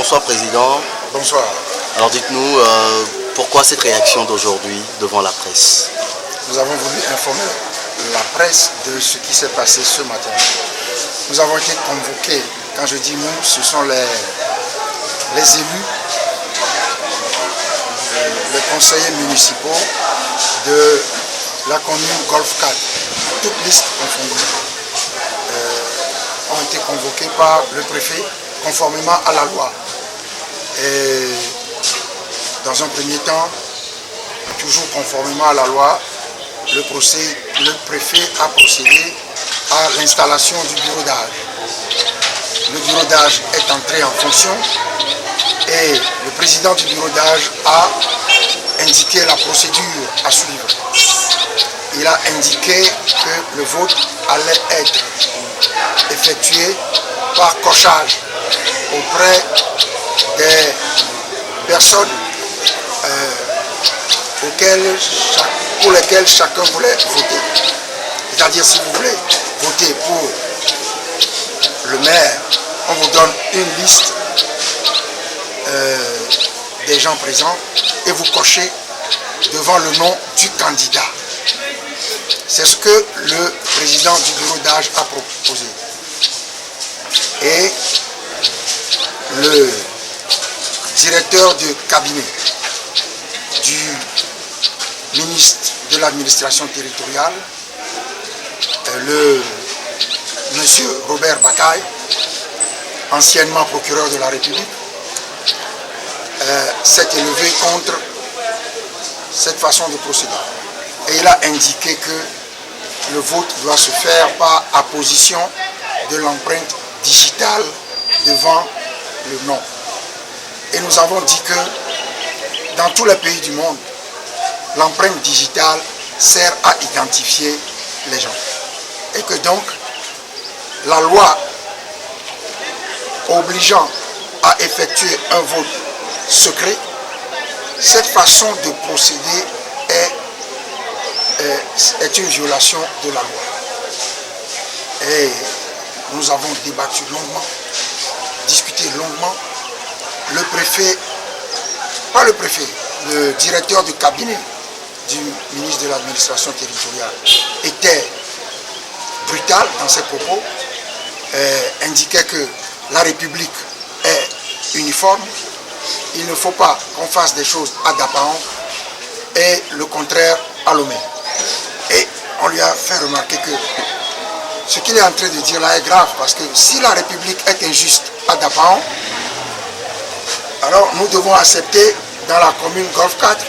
Bonsoir Président. Bonsoir. Alors dites-nous, pourquoi cette réaction d'aujourd'hui devant la presse? Nous avons voulu informer la presse de ce qui s'est passé ce matin. Nous avons été convoqués, quand je dis nous, ce sont les élus, les conseillers municipaux de la commune Golf 4, toutes listes confondues, ont été convoqués par le préfet conformément à la loi. Et dans un premier temps, toujours conformément à la loi, le préfet a procédé à l'installation du bureau d'âge. Le bureau d'âge est entré en fonction et le président du bureau d'âge a indiqué la procédure à suivre. Il a indiqué que le vote allait être effectué par cochage auprès des personnes pour lesquelles chacun voulait voter. C'est-à-dire, si vous voulez voter pour le maire, on vous donne une liste des gens présents et vous cochez devant le nom du candidat. C'est ce que le président du bureau d'âge a proposé. Et le directeur de cabinet du ministre de l'administration territoriale, le monsieur Robert Bakaï, anciennement procureur de la République, s'est élevé contre cette façon de procéder. Et il a indiqué que le vote doit se faire par apposition de l'empreinte digitale devant le nom. Et nous avons dit que dans tous les pays du monde, l'empreinte digitale sert à identifier les gens. Et que donc, la loi obligeant à effectuer un vote secret, cette façon de procéder est une violation de la loi. Et nous avons débattu longuement, discuté longuement. Le préfet, pas le préfet, le directeur de cabinet du ministre de l'administration territoriale était brutal dans ses propos, indiquait que la République est uniforme, il ne faut pas qu'on fasse des choses ad apparent et le contraire à l'omet. Et on lui a fait remarquer que ce qu'il est en train de dire là est grave, parce que si la République est injuste ad apparent, alors nous devons accepter dans la commune Golf 4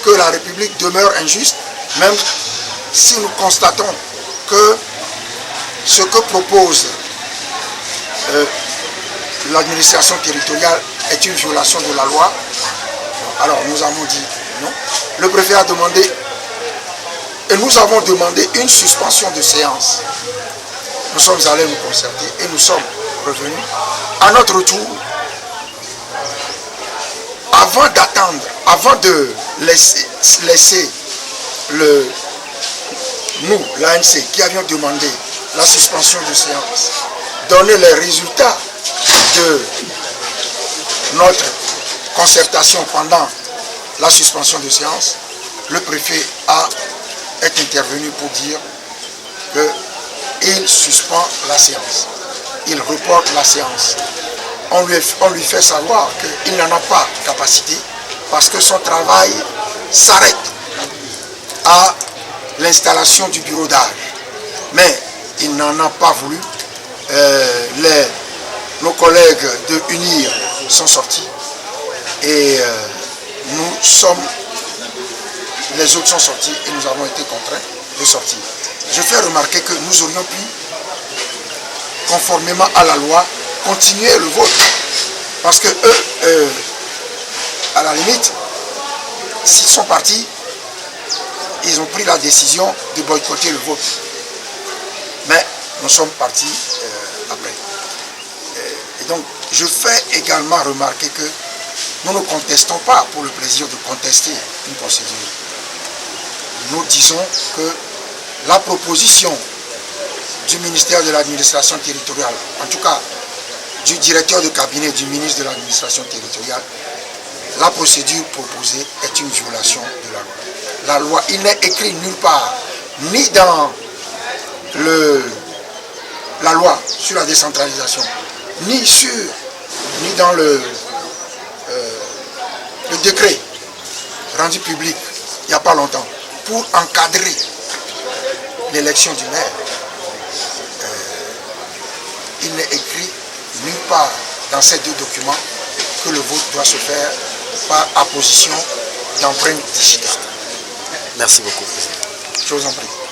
que la République demeure injuste, même si nous constatons que ce que propose l'administration territoriale est une violation de la loi. Alors nous avons dit non. Le préfet a demandé, et nous avons demandé une suspension de séance. Nous sommes allés nous concerter et nous sommes revenus. À notre tour, avant de laisser nous, l'ANC, qui avions demandé la suspension de séance, donner les résultats de notre concertation pendant la suspension de séance, le préfet est intervenu pour dire qu'il suspend la séance. Il reporte la séance. On lui fait savoir qu'il n'en a pas capacité parce que son travail s'arrête à l'installation du bureau d'âge. Mais il n'en a pas voulu. Nos collègues de UNIR sont sortis et les autres sont sortis et nous avons été contraints de sortir. Je fais remarquer que nous aurions pu, conformément à la loi, continuer le vote. Parce que eux, à la limite, s'ils sont partis, ils ont pris la décision de boycotter le vote. Mais nous sommes partis après. Et donc, je fais également remarquer que nous ne contestons pas pour le plaisir de contester une procédure. Nous disons que la proposition du ministère de l'administration territoriale, en tout cas du directeur de cabinet du ministre de l'administration territoriale, la procédure proposée est une violation de la loi. La loi, il n'est écrit nulle part, ni dans la loi sur la décentralisation, ni dans le décret rendu public il n'y a pas longtemps pour encadrer l'élection du maire. Il n'est écrit nulle part dans ces deux documents que le vote doit se faire par apposition d'empreintes digitales. Merci beaucoup. Je vous en prie.